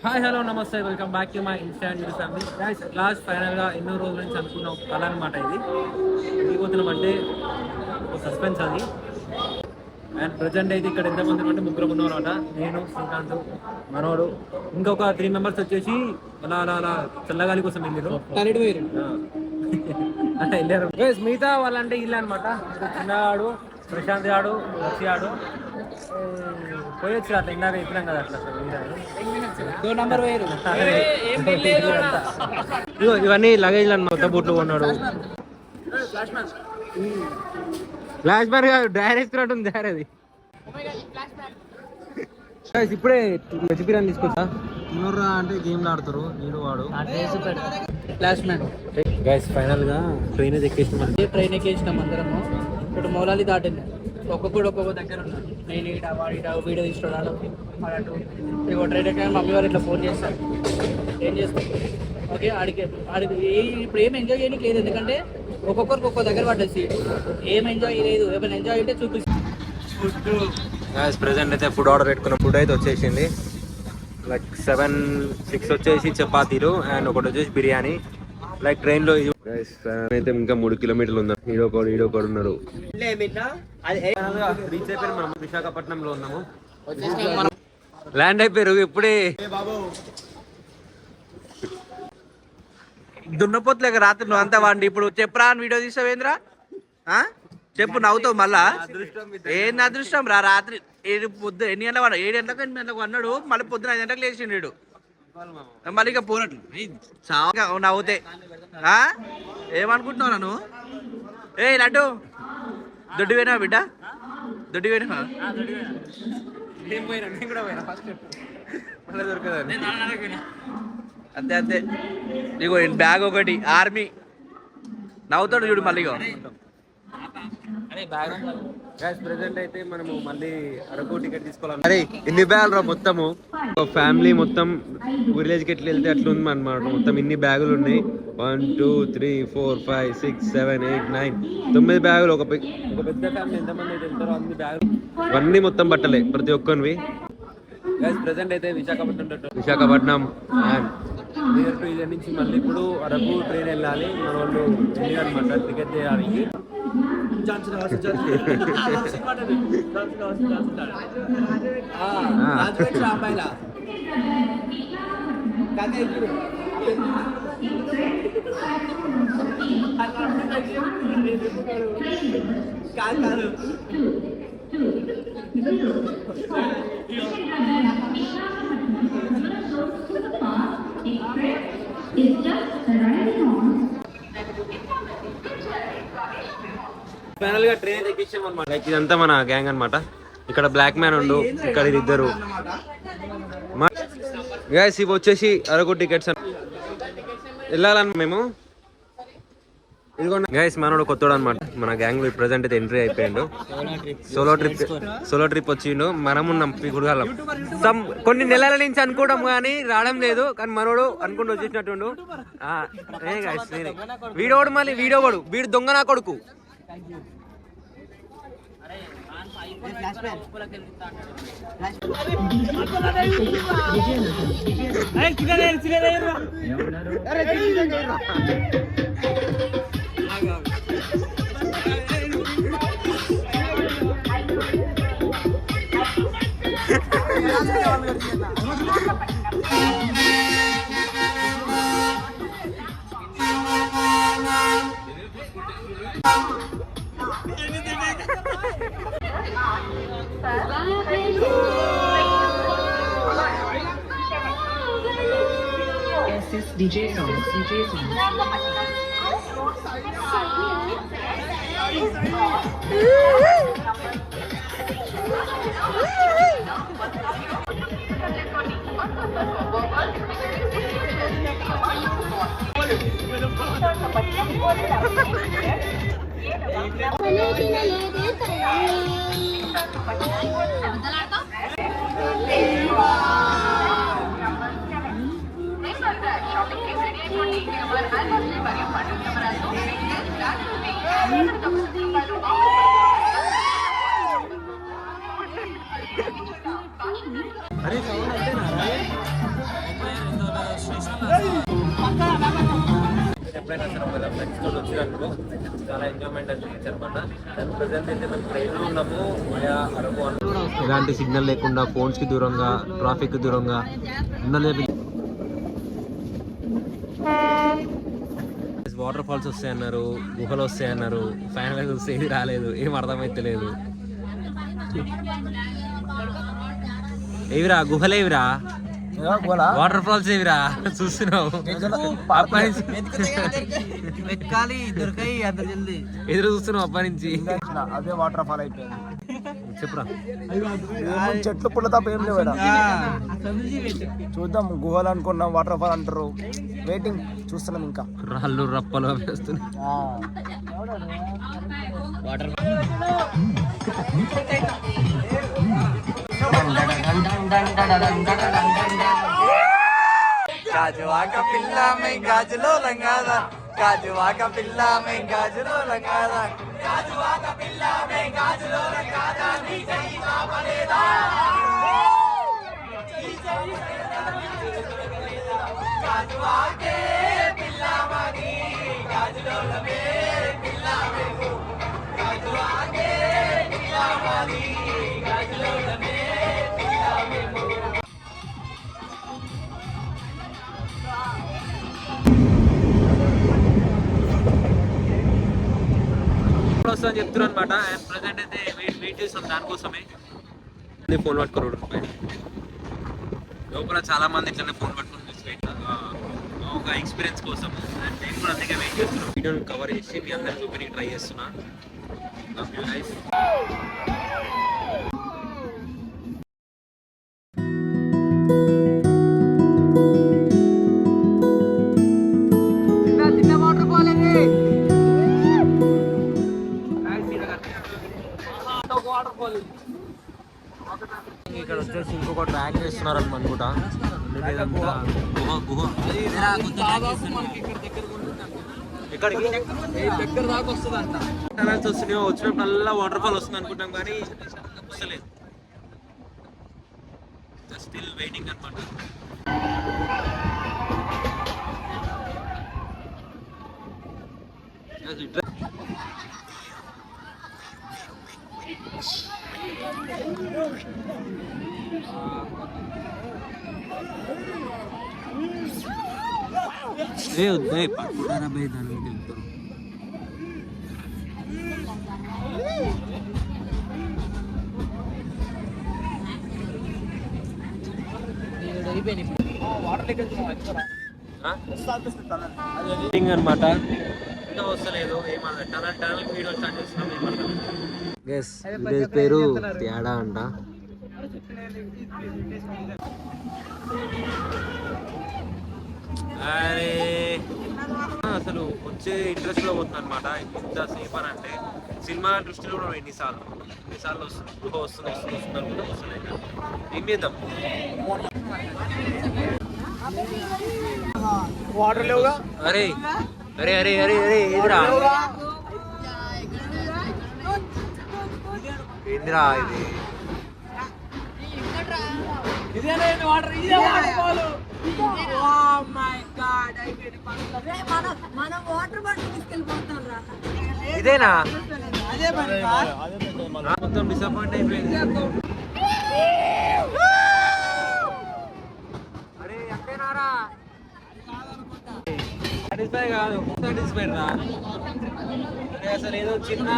Hi hello నమస్తే welcome back to my instant news family guys. Last ఫైనల్గా ఎన్నో రోజుల నుంచి అనుకున్న ఒక కళ అనమాట ఇది. వెళ్ళిపోతున్నామంటే ఒక సస్పెన్స్ అది. అండ్ ప్రజెంట్ అయితే ఇక్కడ ఎంతమంది అంటే ముగ్గురు ఉన్నారన్నమాట. నేను, శ్రీకాంత్, మనోడు, ఇంకొక 3 మెంబర్స్ వచ్చేసి అలా అలా అలా చల్లగాలి కోసం వెళ్ళారు. వెళ్ళారు గైస్. మిగతా వాళ్ళంటే ఇల్లు అనమాట. చిన్నగాడు, ప్రశాంత్ గాడు, లక్ష్మి గాడు పోయొచ్చు. అట్లా ఇందాక చెప్పినాం కదా, అట్లా ఇవన్నీ లగేజ్ అన్నమాట. బూట్లు కొన్నాడు. ఫ్లాష్ బ్యాక్ కాదు, డైరెక్ట్ ఉంది అది. ఇప్పుడే వెజ్ బిర్యానీ తీసుకొచ్చా. తినర్రా అంటే గేమ్లు ఆడుతారు నేను వాడు. ఫ్లాష్ మ్యాన్ గైస్ ఫైనల్ గా ట్రైన్ ఎక్కేసినాం అందరము. ఇప్పుడు మౌలాలి దాటింది. ఒక్కొక్కడు ఒక్కొక్క దగ్గర ఉన్నారు. నేను ఇట వాడిట వీడియో తీసుకోవడాలు అటు ఇక ట్రైన్ ఎక్కడ మమ్మీ వారు ఇట్లా ఫోన్ చేస్తారు. ఏం చేస్తాం ఓకే. ఆడికి ఇప్పుడు ఏం ఎంజాయ్ చేయడానికి లేదు, ఎందుకంటే ఒక్కొక్కరికి ఒక్కొక్క దగ్గర పడ్డది సీట్. ఏం ఎంజాయ్ లేదు, ఏమైనా ఎంజాయ్ అయితే చూపిస్తాం. ప్రెసెంట్ అయితే ఫుడ్ ఆర్డర్ పెట్టుకున్న. ఫుడ్ అయితే వచ్చేసింది. లైక్ 6 వచ్చేసి చపాతీలు అండ్ ఒకటి వచ్చేసి బిర్యానీ. లైక్ ట్రైన్ లో అయితే ఇంకా 3 కిలోమీటర్లు ఉందా. ఈడోకోడు ఉన్నారు. రీచ్ అయిపోయి మనం విశాఖపట్నంలో ఉన్నాము. ల్యాండ్ అయిపోయారు ఇప్పుడే. దున్నపోతులేక రాత్రి నువ్వు అంతా వాడి. ఇప్పుడు చెప్పరా అని వీడియో తీసావేంద్రా? చెప్పు, నవ్వుతావు మళ్ళా. ఏంది అదృష్టం రా? రాత్రి 7 గంటలకు వాడు 7 గంటలకు 8 గంటలకు అన్నాడు. మళ్ళీ పొద్దున 5 గంటలకు లేచిండు. మళ్ళీ ఇక పోనట్లు చావగా నవ్వుతే ఏమనుకుంటున్నావు నన్ను? ఏ లడ్డు దొడ్డి పోయినా బిడ్డ? దొడ్డి పోయినా? అంతే అంతే. ఇగో బ్యాగ్ ఒకటి ఆర్మీ. నవ్వుతాడు చూడు మళ్ళీ. ప్రెసెంట్ అయితే మనము మళ్ళీ అరకు టికెట్ తీసుకోవాలి. అరే ఇన్ని బ్యాగులు రా మొత్తము. ఫ్యామిలీ మొత్తం విలేజ్ కి ఎట్లా వెళ్తే అట్లా ఉంది అనమాట. మొత్తం ఇన్ని బ్యాగులు ఉన్నాయి. 1 2 3 4 5 6 7 8 9 9 బ్యాగులు. ఒక పెద్ద ఫ్యామిలీ ఎంతమంది అయితే వెళ్తారో అన్ని బ్యాగులు ఇవన్నీ మొత్తం బట్టలే ప్రతి ఒక్కరివి. ప్రెసెంట్ అయితే విశాఖపట్నం ఇదే నుంచి మళ్ళీ ఇప్పుడు అరకు ట్రైన్ వెళ్ళాలి. మన వాళ్ళు అనమాట టికెట్ చేయడానికి. ఫైనల్ గా ట్రైన్ ఎక్కించాం అనమాట. ఇదంతా మన గ్యాంగ్ అనమాట. ఇక్కడ బ్లాక్ మ్యాన్ ఉండు, ఇక్కడ ఇద్దరు గైస్. ఇవి వచ్చేసి అరకు టికెట్స్ వెళ్ళాలని మేము. ఇదిగోండి గైస్, మనోడు కొత్తోడు అనమాట మన గ్యాంగ్ లో. ప్రెసెంట్ అయితే ఎంట్రీ అయిపోయిండు. సోలో ట్రిప్ వచ్చిండు. మనం ఉన్నాం గుడిగాలం. కొన్ని నెలల నుంచి అనుకోవడం కానీ రావడం లేదు. కానీ మనోడు అనుకుంటూ వచ్చేసినట్టుండు. వీడోడు మళ్ళీ వీడు దొంగ నా కొడుకు. DJ songs. అరే సౌండ్ అంతేనా? ఎంజాయ్మెంట్ అసలు ఒకవేళ ఫ్రెండ్స్ తోటి వచ్చినప్పుడు చాలా ఎంజాయ్మెంట్ అని చేయొచ్చు అనమాట. దాని ప్రజెంట్ అయితే మేము ట్రైన్లో ఉన్నాము అరకు. ఎలాంటి సిగ్నల్ లేకుండా, ఫోన్స్కి దూరంగా, ట్రాఫిక్ దూరంగా వాటర్ ఫాల్స్ వస్తాయన్నారు, గుహలు వస్తాయన్నారు. ఫైనల్గా చూస్తే ఏది రాలేదు, ఏం అర్థమైతే లేదు. ఏవిరా గుహలేవిరా, వాటర్ ఫాల్స్ ఏవిరా చూస్తున్నావు? ఎదురు చూస్తున్నావు అప్ప నుంచి. అదే వాటర్ ఫాల్ అయిపోయింది. చెప్పురా. చెట్లు పుల్ల తప్ప ఏం లేవు. చూద్దాం, గుహలు అనుకున్నాం, వాటర్ ఫాల్ అంటారు. వెయిటింగ్, చూస్తున్నాం. ఇంకా రాళ్ళు రప్పలు వేస్తున్నాయి. వాటర్ गाजुआ का पिल्ला में गाजलो लंगादा, गाजुआ का पिल्ला में गाजलो लंगादा, गाजुआ का पिल्ला में गाजलो लंगादा, नीचे ही का बनेदा, गाजुआ के पिल्ला मागी गाजलो लबे पिल्ला में को, गाजुआ के पिल्ला मागी गाजलो लबे पिल्ला में को. వస్తుందని చెప్తున్నాను అనమాట. అండ్ ప్రజెంట్ అయితే వెయిట్ చేస్తాం దానికోసమే. ఫోన్ పట్టుకోరు లోపల చాలా మంది ఇట్లనే ఫోన్ పట్టుకొని ఒక ఎక్స్పీరియన్స్ కోసం. అండ్ నేను కూడా అందుకే వెయిట్ చేస్తున్నాను. వీడియోని కవర్ చేసి మీ అందరికి చూపించి ట్రై చేస్తున్నా. ఇక్కడ వచ్చేసి ఇంకొక ట్రాక్ చేస్తున్నారు అనుకుంటా. ఎక్కడికి దగ్గర దాకా వస్తుంది అంట. వస్తున్నాయో వచ్చినప్పుడల్లా వాటర్ ఫాల్ వస్తుంది అనుకుంటాం కానీ వస్తలేదు. స్టిల్ వెయిటింగ్ అనమాట. పట్టుకుంటారా భయ్, దానికి వెళ్తారు. అనమాట. ఇంకా వస్తలేదు ఏమన్నా. టనల్ వీడియో స్టార్ట్ చేస్తున్నాం ఏమన్నా. ఎస్, విలేజ్ పేరు తేడా అంట. అరే అసలు వచ్చే ఇంట్రెస్ట్ లో పోతుంది అనమాట. ఇంత సేఫ్ అని అంటే సినిమా దృష్టిలో కూడా ఎన్నిసార్లు వస్తుంది, వస్తుంది అనుకుంటే వస్తున్నాయి. ఏం చేద్దాం, వాటర్ లేవుగా. అరే అరే అరే అరే అరే ఏందిరా ఏందిరా ఇది? ఇదేనా? మొత్తం డిసప్పాయింట్ అయిపోయింది. అరే ఎక్కడైనారా సాటిస్ఫై కాదు, సాటిస్ఫైడ్ రా. అసలు ఏదో చిన్న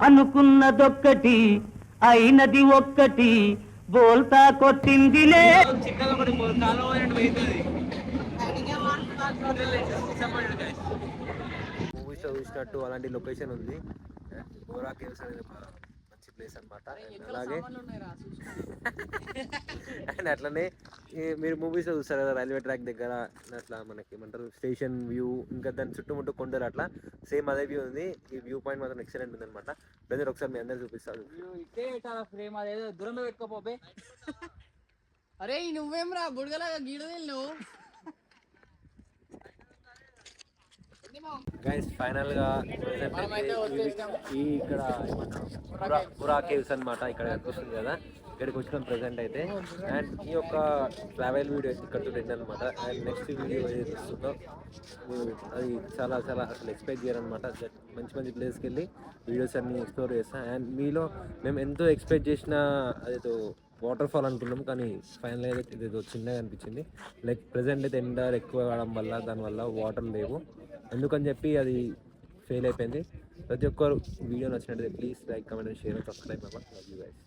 అనుకున్నదొక్కటి అయినది ఒక్కటి బోల్తా కొట్టిందిలే. మూవీస్ చూసినట్టు అలాంటి లొకేషన్ ఉంది. గోరా కేవ్స్ అనేది ఒక మంచి ప్లేస్ అనమాట. అలాగే అండ్ అట్లనే మీరు మూవీస్ చూస్తారు కదా, రైల్వే ట్రాక్ దగ్గర అట్లా మనకి ఏమంటారు స్టేషన్ వ్యూ, ఇంకా దాని చుట్టుముట్టు కొండలు, అట్లా సేమ్ అదే వ్యూ ఉంది. ఈ వ్యూ పాయింట్ మాత్రం ఎక్సలెంట్ ఉంది అనమాట. బ్రదర్ ఒకసారి మీ అందరు చూపిస్తాను. దూరంలో పెట్టుకోపోతే. అరే నువ్వేం రా బుడగలాగా గీడదేలు నువ్వు. గైస్ ఫైనల్ గా ఈ ఇక్కడ బురా కేవ్స్ అన్నమాట ఇక్కడ కనిపిస్తుంది కదా, ఇక్కడికి వచ్చిన ప్రెసెంట్ అయితే. అండ్ ఈ యొక్క ట్రావెల్ వీడియో ఇక్కడతో ఎండ్ అనమాట. అండ్ నెక్స్ట్ వీడియో ఏది వస్తుందో అది చాలా చాలా అసలు ఎక్స్పెక్ట్ చేయరనమాట. మంచి మంచి ప్లేస్కి వెళ్ళి వీడియోస్ అన్ని ఎక్స్ప్లోర్ చేస్తాను. అండ్ మీలో మేము ఎంతో ఎక్స్పెక్ట్ చేసిన అదేదో వాటర్ ఫాల్ అనుకున్నాం, కానీ ఫైనల్ అయితే ఇదేదో చిన్నగా అనిపించింది. లైక్ ప్రెసెంట్ అయితే ఎండ ఎక్కువ కావడం వల్ల దానివల్ల వాటర్ లేవు, ఎందుకని చెప్పి అది ఫెయిల్ అయిపోయింది. ప్రతి ఒక్కరు వీడియో నచ్చినట్లయితే please like, comment, share, subscribe. Love you guys.